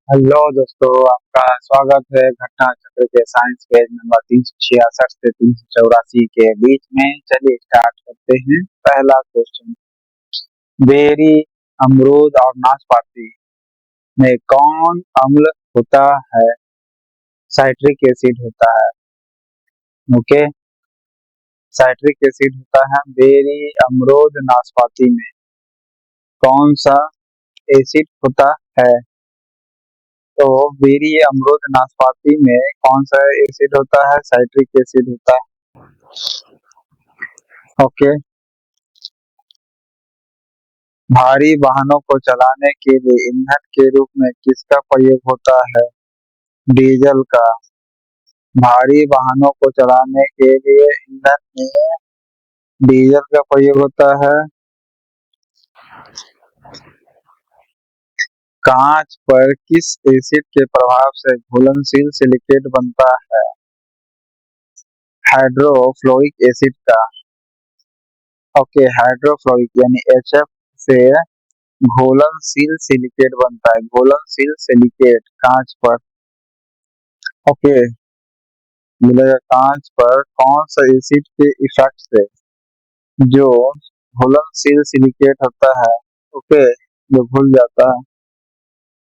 Hello दोस्तों, आपका स्वागत है घटना चक्र के साइंस पेज नंबर 366 से 384 के बीच में। चलिए स्टार्ट करते हैं। पहला क्वेश्चन, बेरी, अमरूद और नाशपाती में कौन अम्ल होता है? साइट्रिक एसिड होता है। ओके, साइट्रिक एसिड होता है बेरी, अमरूद, नाशपाती में। कौन सा एसिड होता है? तो बेरी, अमरूद, नाशपाती में कौन सा एसिड होता है? साइट्रिक एसिड होता है। ओके, भारी वाहनों को चलाने के लिए ईंधन के रूप में किसका प्रयोग होता है? डीजल का। भारी वाहनों को चलाने के लिए ईंधन में डीजल का प्रयोग होता है। कांच पर किस एसिड के प्रभाव से घुलनशील सिलिकेट बनता है? हाइड्रोफ्लोरिक एसिड का। ओके, हाइड्रोफ्लोरिक यानी HF से घुलनशील सिलिकेट बनता है। घुलनशील सिलिकेट कांच पर। ओके, मिलेगा कांच पर कौन सा एसिड के इफेक्ट से जो घुलनशील सिलिकेट होता है, ओके, जो घुल जाता है,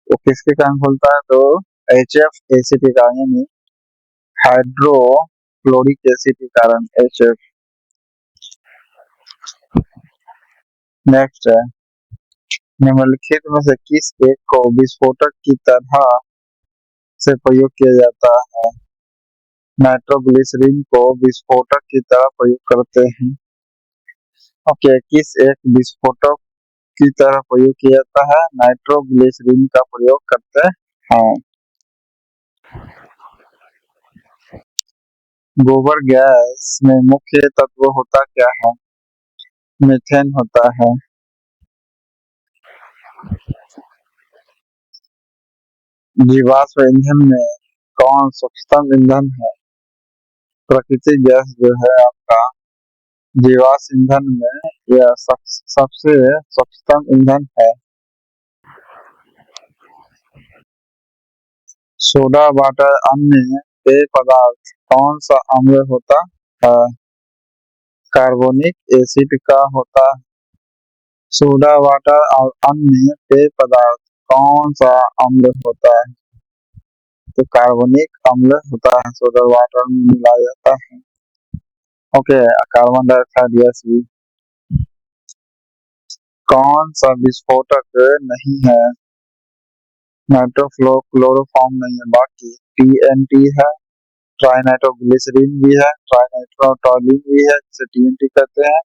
वो किसके कारण घुलता है? तो HF एसिड के कारण, यानी हाइड्रोक्लोरिक एसिड के कारण HF। नेक्स्ट है, निम्नलिखित में से किस एक को विस्फोटक की तरह से प्रयोग किया जाता है? नाइट्रोग्लिसरीन को विस्फोटक की तरह प्रयोग करते हैं। ओके, किस एक विस्फोटक की तरह प्रयोग किया जाता है? नाइट्रोग्लिसरीन का प्रयोग करते हैं। गोबर गैस में मुख्य तत्व होता क्या है? मीथेन होता है। जीवाश्म ईंधन में कौन सूक्ष्म ईंधन है? प्राकृतिक गैस जो है आपका जीवाश्म ईंधन में यह सबसे सूक्ष्म ईंधन है। सोडा वाटर अन्य पेय पदार्थ कौन सा अम्ल होता है? कार्बोनिक एसिड का होता है। सोडा वाटर और अन्य पेय पदार्थ कौन सा अम्ल होता है? तो कार्बनिक अम्ल होता है, सोडा वाटर में मिलाया जाता है। ओके, कार्बन डाइऑक्साइड गैस भी। कौन सा विस्फोटक नहीं है? क्लोरोफॉर्म नहीं है, बाकी TNT है, ट्राइनाइट्रोग्लिसरीन भी है, ट्राइनाइट्रोटोलिन भी है जिसे TNT कहते हैं,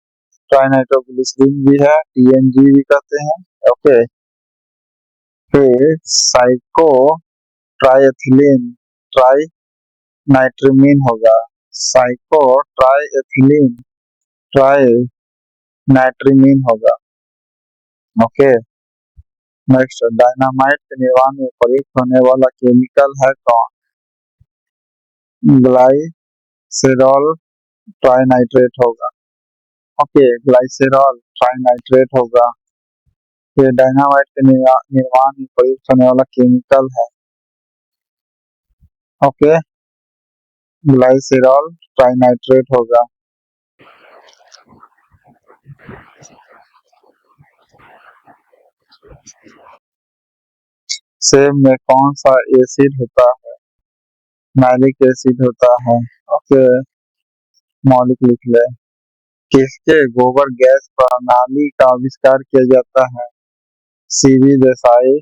ट्राइनाइट्रोग्लिसरीन भी है, TNG भी कहते हैं। ओके, फिर साइको ट्राइएथिलीन ट्राई नाइट्रीमीन होगा। साइको ट्राइएथिलीन ट्राई नाइट्रीमीन होगा। ओके, नेक्स्ट, डायनामाइट के निर्माण में प्रयुक्त होने वाला केमिकल है कौन? ग्लाइसेरॉल ट्राइनाइट्रेट होगा। ओके, ग्लाइसेरॉल ट्राइनाइट्रेट होगा। ये डायनामाइट के निर्माण में प्रयुक्त होने वाला केमिकल है। ओके, ग्लाइसेरॉल ट्राइनाइट्रेट होगा। सेब में कौन सा एसिड होता है? मैलिक एसिड होता है। ओके, मौलिक लिख ले। किसके गोबर गैस प्रणाली का आविष्कार किया जाता है? CV देसाई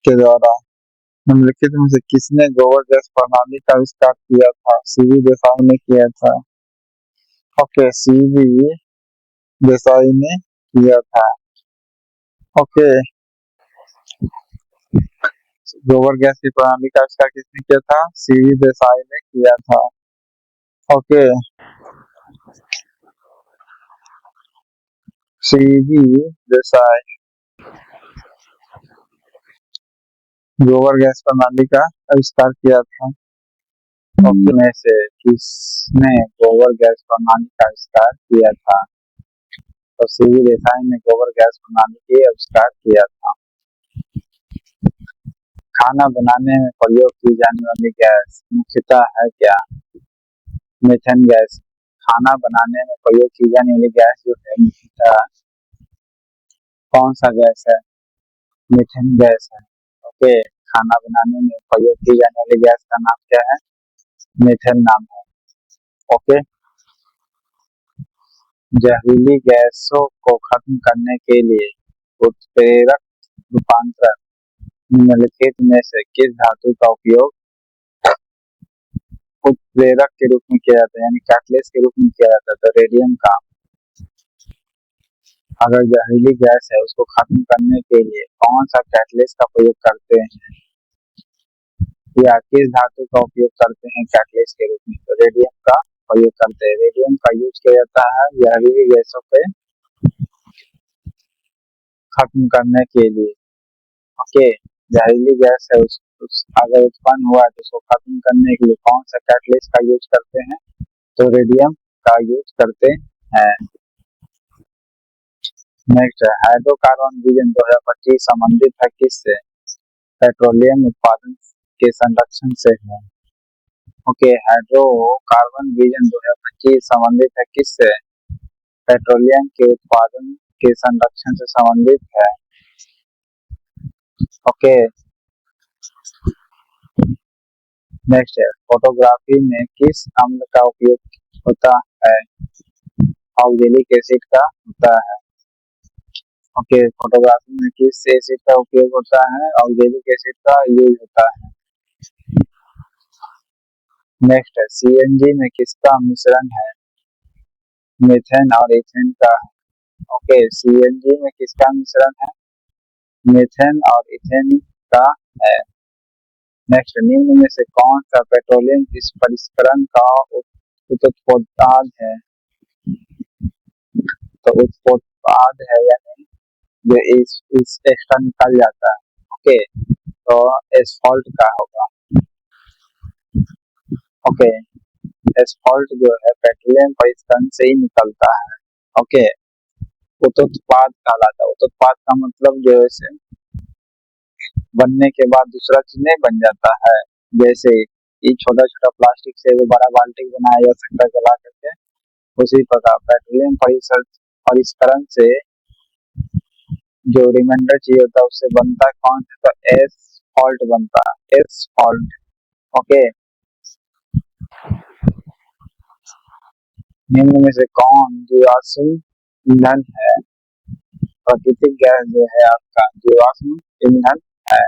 के द्वारा। निम्नलिखित में से किसने गोबर गैस प्रणाली का आविष्कार किया था? CV देसाई ने किया था। ओके, CV देसाई ने किया था। ओके, गोबर गैस की प्रणाली का आविष्कार किसने किया था? CV देसाई ने किया था। ओके, CV देसाई गोबर गैस प्रणाली का आविष्कार किया था। ओके, में से किसने गोबर गैस प्रणाली का आविष्कार किया था? तो CV देसाई ने गोबर गैस प्रणाली के आविष्कार किया था। खाना बनाने में प्रयोग की जाने वाली गैस मुख्यतः है क्या? Methane gas. खाना बनाने में प्रयोग की जाने वाली गैस जो है मुख्यतः कौन सा गैस है? मीथेन गैस है। ओके, खाना बनाने में प्रयोग की जाने वाली गैस का नाम क्या है? मीथेन नाम है। ओके, जहरीली गैसों को खत्म करने के लिए उत्प्रेरक रूपांतरण निम्नलिखित में से किस धातु का उपयोग उत्प्रेरक के रूप में किया जाता है, यानी कैटलिस्ट के रूप में किया जाता है? तो रेडियम का। अगर जहरीली गैस है उसको खत्म करने के लिए कौन सा कैटलिस्ट का प्रयोग करते हैं, या किस धातु का उपयोग करते हैं कैटलिस्ट के रूप में? तो रेडियम का प्रयोग करते हैं। रेडियम का यूज किया जाता है जहरीली गैसों पे खत्म करने के लिए। ओके, जहरीली गैस है अगर उत्पन्न हुआ है तो उसको खत्म करने के लिए कौन सा कैटलिस्ट का यूज करते हैं? तो रेडियम का यूज करते हैं। नेक्स्ट है, हाइड्रोकार्बन विजन 2025 संबंधित है किससे? पेट्रोलियम उत्पादन के संरक्षण से है। ओके, हाइड्रोकार्बन विजन 2025 संबंधित है किससे? पेट्रोलियम के उत्पादन के संरक्षण से संबंधित है। ओके, नेक्स्ट है, फोटोग्राफी में किस अम्ल का उपयोग होता है? ऑक्जेलिक एसिड का होता है। ओके, फोटोग्राफी में किस एसिड का उपयोग होता है? ऑक्जेलिक एसिड का यूज होता है। नेक्स्ट है, सीएनजी में किसका मिश्रण है? मीथेन और इथेन का। ओके, सीएनजी में किसका मिश्रण है? मीथेन और इथेन का है। नेक्स्ट, निम्न में से कौन सा पेट्रोलियम इस परिष्करण का उत्पाद है? तो उत्पाद है, यानी जो इस एक्स्ट्रा निकल जाता है। ओके, तो एस्फॉल्ट का होगा। ओके, एस्फॉल्ट जो है पेट्रोलियम परिष्करण से ही निकलता है। ओके, उत्पाद कहलाता है। उत्पाद का मतलब जो है बनने के बाद दूसरा चीज नहीं बन जाता है, जैसे ये छोटा छोटा प्लास्टिक से भी बड़ा बाल्टी बनाया जा सकता है जला करके, उसी प्रकार पेट्रोलियम परिष्करण से जो रिमाइंडर चाहिए होता है उससे बनता है कौन सा? तो एस्फॉल्ट बनता है, एस्फॉल्ट। ओके, निम्न में से कौन जीवाश्म ईंधन है? प्राकृतिक गैस जो है आपका जीवाश्म ईंधन है।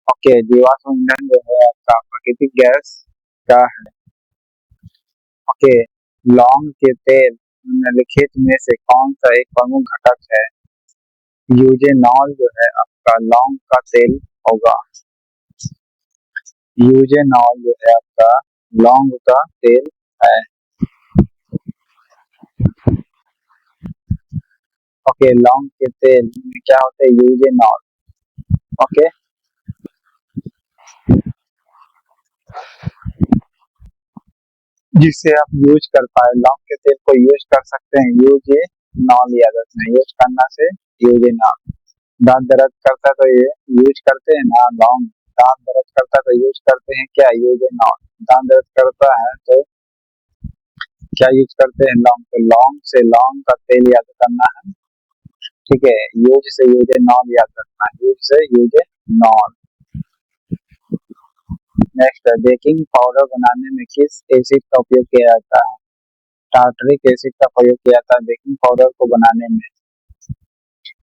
ओके, जीवाश्म ईंधन जो है आपका प्राकृतिक गैस का है। ओके, लौंग के तेल निम्नलिखित में से कौन सा एक प्रमुख घटक है? यूजेनॉल जो है आपका लौंग का तेल होगा। यूजेनॉल जो है आपका लौंग का तेल है। ओके, लौंग के तेल में क्या होता है? यूजेनॉल। ओके, जिससे आप यूज कर पाए, लौंग के तेल को यूज कर सकते हैं। यूजेनॉल याद रखना, यूज करना से यूजेनॉल। दांत दर्द करता है तो ये यूज करते हैं ना लौंग। दांत दर्द करता है तो यूज करते हैं क्या? यूजेनॉल। दांत दर्द करता है तो क्या यूज करते हैं? लौंग। तो लौंग से लौंग का तेल याद करना है, ठीक है। यूज से यूजेनॉल याद रखना, यूज से यूजेनॉल। नेक्स्ट है, बेकिंग पाउडर बनाने में किस एसिड का उपयोग किया जाता है? टार्टरिक एसिड का प्रयोग किया जाता है बेकिंग पाउडर को बनाने में।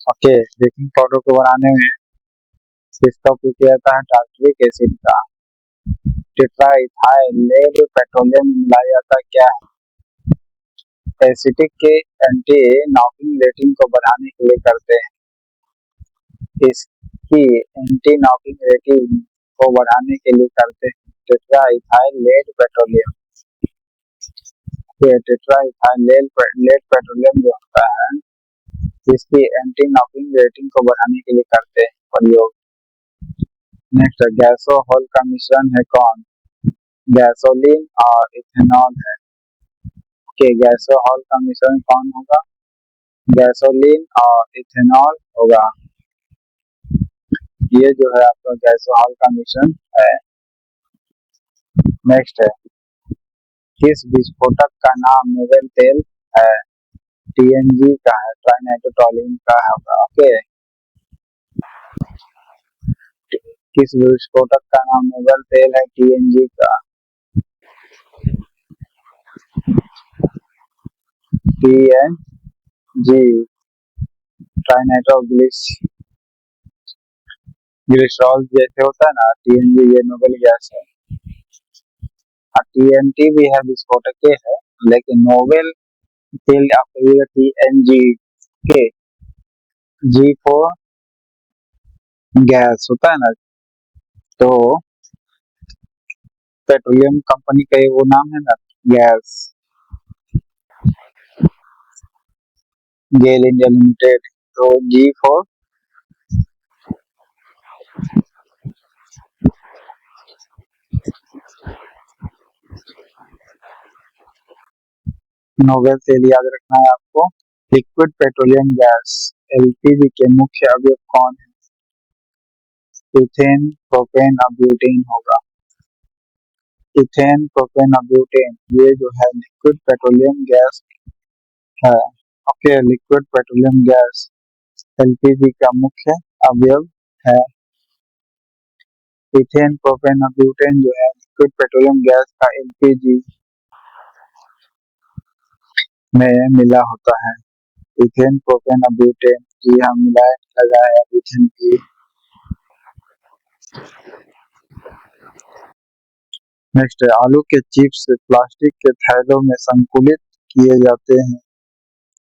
ओके, बेकिंग पाउडर को बनाने में किसका उपयोग किया जाता है? टार्टरिक एसिड का। टेट्राइथाइलेट पेट्रोलियम में मिलाया जाता है क्या? एसिटिक के एंटी नॉकिंग रेटिंग को बढ़ाने के लिए करते हैं। इसकी एंटी नॉकिंग रेटिंग को बढ़ाने के लिए करते हैं टेट्राइथाइलेट पेट्रोलियम। टेट्राइथाइलेट पेट्रोलियम जो होता है इसकी एंटी नॉकिंग रेटिंग को बढ़ाने के लिए करते हैं प्रयोग। नेक्स्ट, गैसोहॉल का मिश्रण है कौन? गैसोलीन और इथेनॉल है। ओके, गैसोहॉल का मिश्रण कौन होगा? गैसोलीन और इथेनॉल होगा। ये जो है आपका गैसोहॉल का मिश्रण है। नेक्स्ट है, किस विस्फोटक का नाम नोबेल तेल है? टीएनजी का है, ट्राइनाइट्रोटोलिन का होगा। ओके, किस विस्फोटक का नाम नोबेल तेल है? टीएनजी का। टीएनजी, ग्लिसरॉल जैसे होता है ना, टीएनजी ये नोबेल गैस है। टीएनटी भी है, विस्फोटक के है, लेकिन नोबेल तेल आपका टीएनजी के, जी4 गैस होता है ना, तो पेट्रोलियम कंपनी का वो नाम है ना, गैस, गेल इंडिया लिमिटेड, तो जी4 नोबेल तेल याद रखना है आपको। लिक्विड पेट्रोलियम गैस एलपीजी के मुख्य अवयव कौन है? इथेन, प्रोपेन और ब्यूटेन होगा। इथेन, प्रोपेन और ब्यूटेन ये जो है लिक्विड पेट्रोलियम गैस है। Okay, liquid petroleum gas LPG का मुख्य अवयव है। इथेन, प्रोपेन और ब्यूटेन जो है लिक्विड पेट्रोलियम गैस का एलपीजी में मिला होता है। इथेन, प्रोपेन और ब्यूटेन, जी हाँ, मिलाया लगा है अब इथेन की। नेक्स्ट है, आलू के चिप्स प्लास्टिक के थैलों में संकुलित किए जाते हैं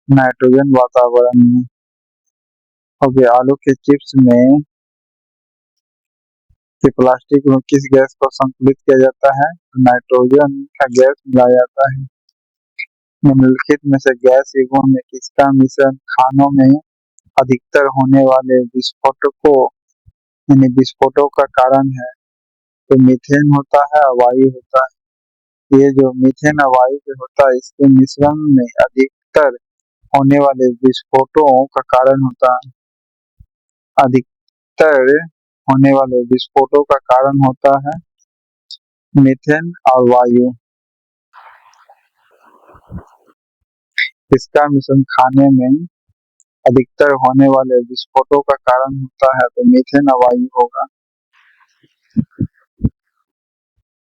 नाइट्रोजन वातावरण में। ओके, आलू के चिप्स में कि प्लास्टिक में किस गैस को संकुलित किया जाता है? नाइट्रोजन का गैस मिलाया जाता है। निम्नलिखित में से गैस युग्मों में किसका मिश्रण खानों में अधिकतर होने वाले विस्फोटकों यानी विस्फोटों का कारण है? तो मीथेन होता है और वायु होता है। ये जो मीथेन और वायु जो होता है, इसके मिश्रण में अधिकतर होने वाले विस्फोटों का कारण होता है। अधिकतर होने वाले विस्फोटों का कारण होता है मीथेन और वायु। इसका मिश्रण खाने में अधिकतर होने वाले विस्फोटों का कारण होता है, तो मीथेन और वायु होगा।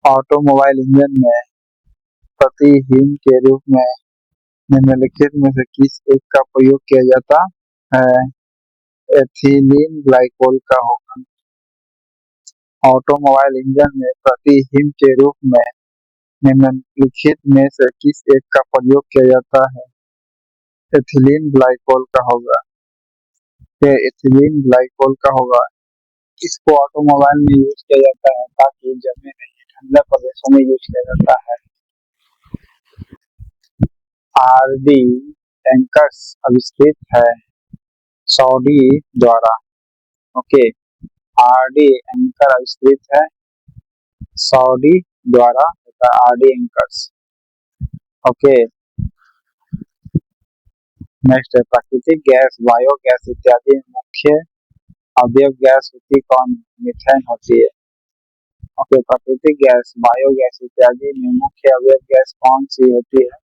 ऑटोमोबाइल इंजन में प्रतिहीन के रूप में निम्नलिखित में से किस एक का प्रयोग किया जाता है? एथिलीन ग्लाइकोल का होगा। ऑटोमोबाइल इंजन में प्रतिहीन के रूप में निम्नलिखित में से किस एक का प्रयोग किया जाता है? एथिलीन ग्लाइकोल का होगा। ये एथिलीन ग्लाइकोल का होगा। इसको ऑटोमोबाइल में यूज किया जाता है ताकि जमे नहीं, ठंडा प्रदेशों में यूज किया जाता है। आरडी टैंकर्स आविष्कृत है सऊदी द्वारा। ओके, आरडी एंकर आविष्कृत है सऊदी द्वारा, आरडी एंकर्स। ओके, नेक्स्ट है, प्राकृतिक गैस, बायोगैस इत्यादि में मुख्य अवयव गैस होती कौन? मीथेन होती है। ओके, प्राकृतिक गैस, बायोगैस इत्यादि में मुख्य अवयव गैस कौन सी होती है?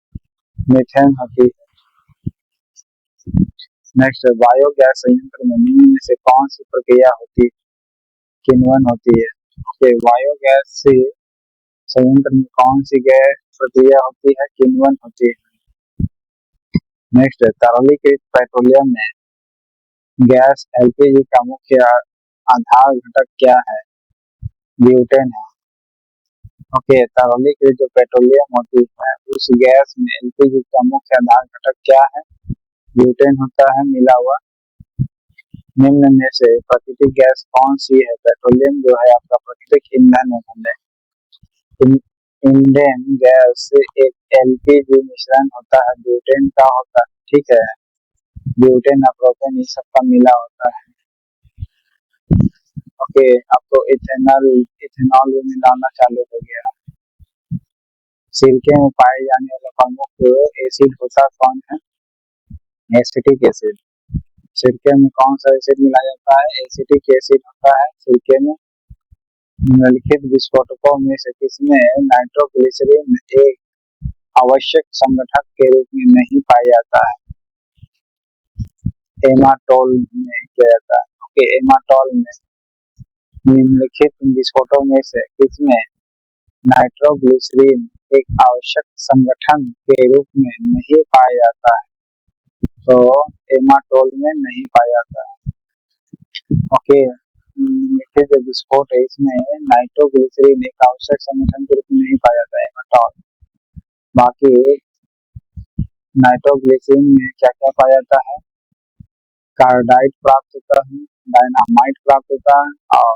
मीथेन होती है। नेक्स्ट है, बायोगैस संयंत्र में निम्न में से कौन सी प्रक्रिया होती है? किण्वन होती है। ओके, बायोगैस से संयंत्र में कौन सी गैस प्रक्रिया होती है? किण्वन होती है। नेक्स्ट है, तरलीकृत पेट्रोलियम में गैस एलपीजी का मुख्य आधार घटक क्या है? ब्यूटेन है। ओके, तरलीकृत जो पेट्रोलियम होती है उस गैस में एलपीजी का मुख्य आधार घटक क्या है? ब्यूटेन होता है, मिला हुआ। निम्न में से प्राकृतिक गैस कौन सी है? पेट्रोलियम जो है आपका प्राकृतिक ईंधन है। इंडेन गैस से एक एलपीजी मिश्रण होता है, ब्यूटेन का होता है। ठीक है, ब्यूटेन और प्रोपेन ये सबका मिला होता है। ओके, अब तो इथेनॉल भी मिलाना चालू हो गया। सिरके में पाए जाने वाला प्रमुख एसिड होता कौन है? Acetic acid. सिरके में कौन सा एसिड मिलाया जाता है? एसिटिक एसिड होता है सिरके में। निम्नलिखित विस्फोटकों में से किसमें नाइट्रोग्लिसरीन एक आवश्यक संगठक के रूप में नहीं पाया जाता है? एमाटोल में किया जाता है। ओके, एमाटोल में निम्नलिखित विस्फोटों में से किसमें नाइट्रोग्लिसरीन एक आवश्यक संगठन के रूप में नहीं पाया जाता है? तो एमाटोल में नहीं पाया जाता है। ओके, निम्नलिखित जो विस्फोट है इसमें नाइट्रोग्लिसरीन एक आवश्यक संगठन के रूप में नहीं पाया जाता है, एमाटोल। बाकी नाइट्रोग्लिसरीन में क्या क्या पाया जाता है? कार्बाइड प्राप्त होता है, डायनामाइट प्राप्त होता है और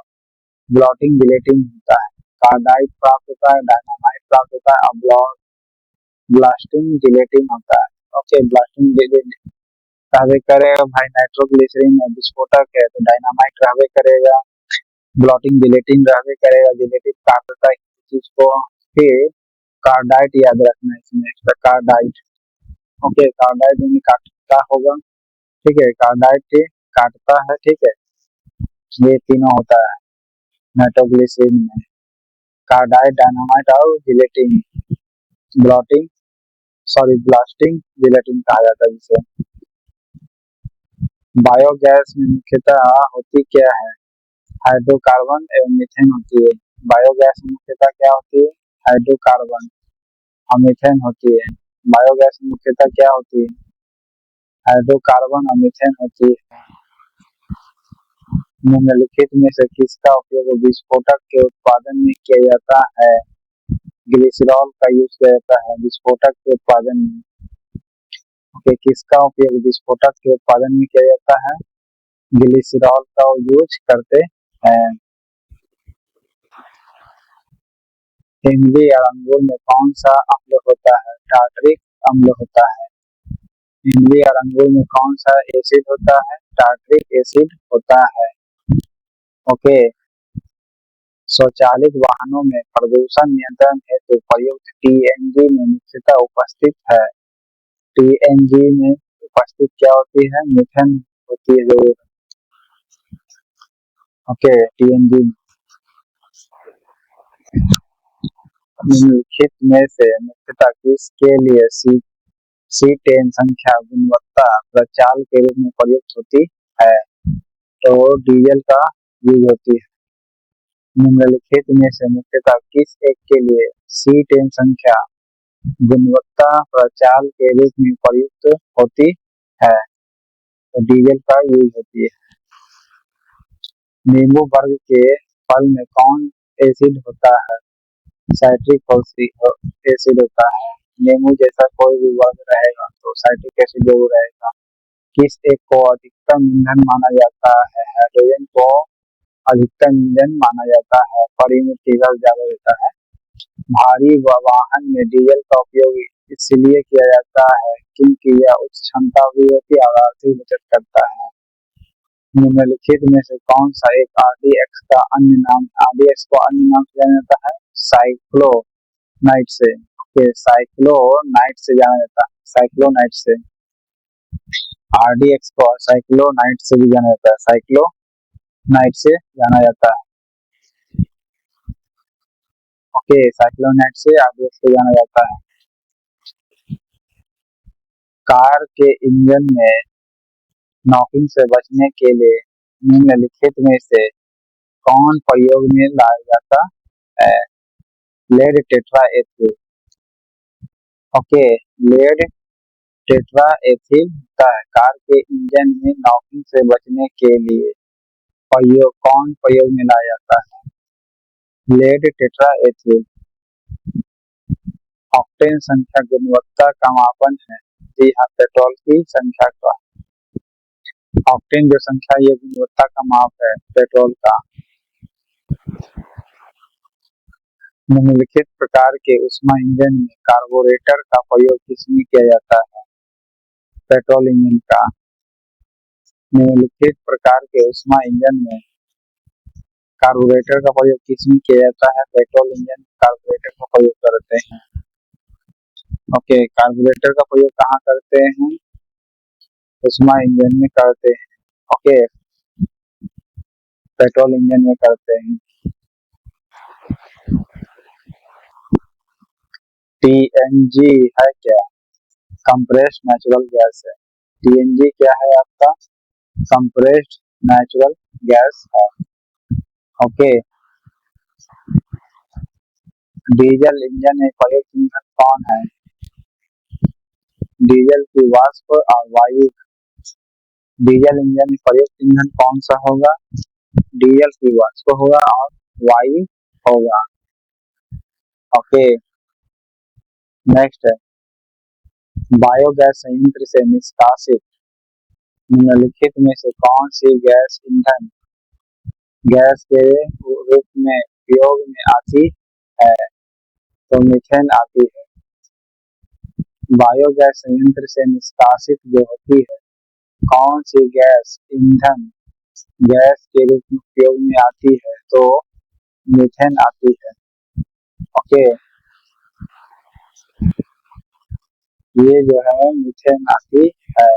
ब्लॉटिंग जिलेटिन होता है। कार्बाइड प्राप्त होता है, डायनामाइट प्राप्त होता है और ब्लास्टिंग जिलेटिन होता है। ओके, ब्लास्टिंग जिलेटिन रहबे करेगा भाई, नाइट्रोग्लिसरीन में विस्फोटक है तो डायनामाइट रहबे करेगा, ब्लॉटिंग जिलेटिन रहबे करेगा, जिलेटिन काट देता है चीज को। फिर कार्बाइड याद रखना है इसमें, कार्बाइड। ओके, कार्बाइड में काटता होगा, ठीक है, कार्बाइड काटता है, ठीक है। ये तीनों होता है नाइट्रोग्लिसरीन में, कार्बाइड, डायनामाइट और जिलेटिन। ब्लास्टिंग जिलेटिन कहा जाता है जिसे। बायोगैस में मुख्यतः होती क्या है? हाइड्रोकार्बन एवं मीथेन होती है। बायोगैस में मुख्यतः क्या होती है? हाइड्रोकार्बन और मीथेन होती है। बायोगैस में मुख्यतः क्या होती है? हाइड्रोकार्बन और मीथेन होती है। निम्नलिखित में से किसका उपयोग विस्फोटक के उत्पादन में किया जाता है? ग्लिसरॉल का यूज किया जाता है विस्फोटक के उत्पादन में। ओके, किसका उपयोग विस्फोटक के उत्पादन में किया जाता है? ग्लिसरॉल का यूज करते हैं। इमली और अंगूर में कौन सा अम्ल होता है? टार्टरिक अम्ल होता है। इमली और अंगूर में कौन सा एसिड होता है? टार्टरिक एसिड होता है। ओके, स्वचालित वाहनों में प्रदूषण नियंत्रण हेतु प्रयुक्त टीएनजी में मुख्यतः उपस्थित है। टीएनजी में उपस्थित क्या होती है? मीथेन होती है जरूर। ओके, टीएनजी निम्नलिखित में से मुख्यतः किसके लिए C10 संख्या गुणवत्ता प्रचाल के रूप में प्रयुक्त होती है? तो डीजल का यूज होती है। निम्नलिखित में से मुख्यतः किस एक के लिए C10 संख्या गुणवत्ता प्रचाल के रूप में प्रयुक्त होती है? तो डीजल का यूज होती है। नींबू वर्ग के फल में कौन एसिड होता है? साइट्रिक एसिड होता है। नींबू जैसा कोई भी वर्ग रहेगा तो साइट्रिक एसिड जरूर रहेगा। किस एक को अधिकतम ईंधन माना जाता है? हाइड्रोजन को अधिकतम ईंधन माना जाता है, परिमित ज्यादा देता है। भारी वाहन में डीजल का उपयोग इसलिए किया जाता है क्योंकि यह उच्च क्षमता भी होती है और आर्थिक बचत करता है। निम्नलिखित में से कौन सा एक RDX का अन्य नाम? RDX को अन्य नाम से जाना जाता है साइक्लोनाइट से। ओके, साइक्लोनाइट से जाना जाता है, साइक्लोनाइट से। RDX को साइक्लोनाइट से भी जाना जाता है, साइक्लोनाइट से जाना जाता है। ओके, साइक्लोनाइट से RDX से जाना जाता है। कार के इंजन में नॉकिंग से बचने के लिए निम्नलिखित में से कौन प्रयोग में लाया जाता है? Lead tetraethyl. Okay, lead tetraethyl होता है। कार के इंजन में नॉकिंग से बचने के लिए कौन प्रयोग में लाया जाता है? Lead tetraethyl. ऑक्टेन संख्या गुणवत्ता का मापन है। जी हाँ, पेट्रोल की संख्या का। ऑक्टेन जो संख्या ये गुणवत्ता का माप है पेट्रोल का। निम्नलिखित प्रकार के ऊष्मा इंजन में कार्बोरेटर का प्रयोग किसमें किया जाता है? पेट्रोल इंजन का। निम्नलिखित प्रकार के ऊष्मा इंजन में कार्बोरेटर का प्रयोग किसमें किया जाता है? पेट्रोल इंजन कार्बोरेटर का प्रयोग करते हैं। ओके, कार्बोरेटर का प्रयोग कहाँ करते हैं? उसमें इंजन में करते हैं। ओके, पेट्रोल इंजन में करते हैं। TNG है क्या? कंप्रेस्ड नेचुरल गैस है। TNG क्या है आपका? कंप्रेस्ड नेचुरल गैस है। ओके, डीजल इंजन में प्रयुक्त ईंधन कौन है? डीजल की वाष्प और वायु। डीजल इंजन में प्रयुक्त ईंधन कौन सा होगा? डीजल की वाष्प होगा और वायु होगा। ओके, नेक्स्ट है, बायोगैस संयंत्र से निष्कासित निम्नलिखित में से कौन सी गैस ईंधन गैस के रूप में उपयोग में आती है? तो मीथेन आती है। बायोगैस संयंत्र से निष्कासित जो होती है, कौन सी गैस ईंधन गैस के रूप में उपयोग में आती है? तो मीथेन आती है। ओके, ये जो है मीथेन आती है।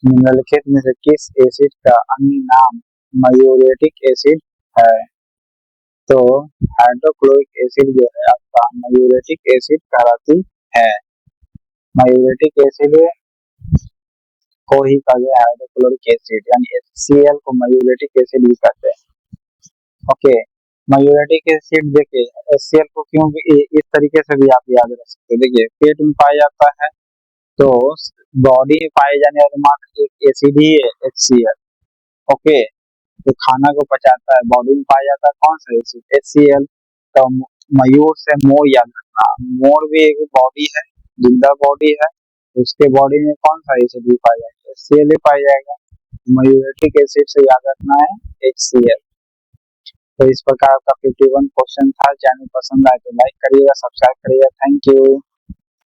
निम्नलिखित में से किस एसिड का अन्य नाम म्यूरेटिक एसिड है? तो हाइड्रोक्लोरिक एसिड जो है आपका म्यूरेटिक एसिड कहलाती है। म्यूरेटिक एसिड को ही कहा गया हाइड्रोक्लोरिक एसिड, यानी HCl को म्यूरेटिक एसिड भी कहते हैं। ओके, म्यूरेटिक एसिड देखिए HCl को क्यों इस तरीके से भी आप याद रख सकते हैं। देखिए पेट में पाया जाता है, तो बॉडी में पाए जाने वाले मात्र एक एसिड ही है HCl। ओके, तो खाना को पचाता है, बॉडी में पाया जाता है कौन सा एसिड? HCl। तो मयूर से मोर याद रखना, मोर भी एक बॉडी है, जिंदा बॉडी है, उसके बॉडी में कौन सा एसिड भी पाया जाएगा? HCl ही पाया जाएगा। म्यूरेटिक एसिड से याद रखना है HCl। तो इस प्रकार का 51 क्वेश्चन था। चैनल पसंद आए तो लाइक करिएगा, सब्सक्राइब करिएगा। Thank you.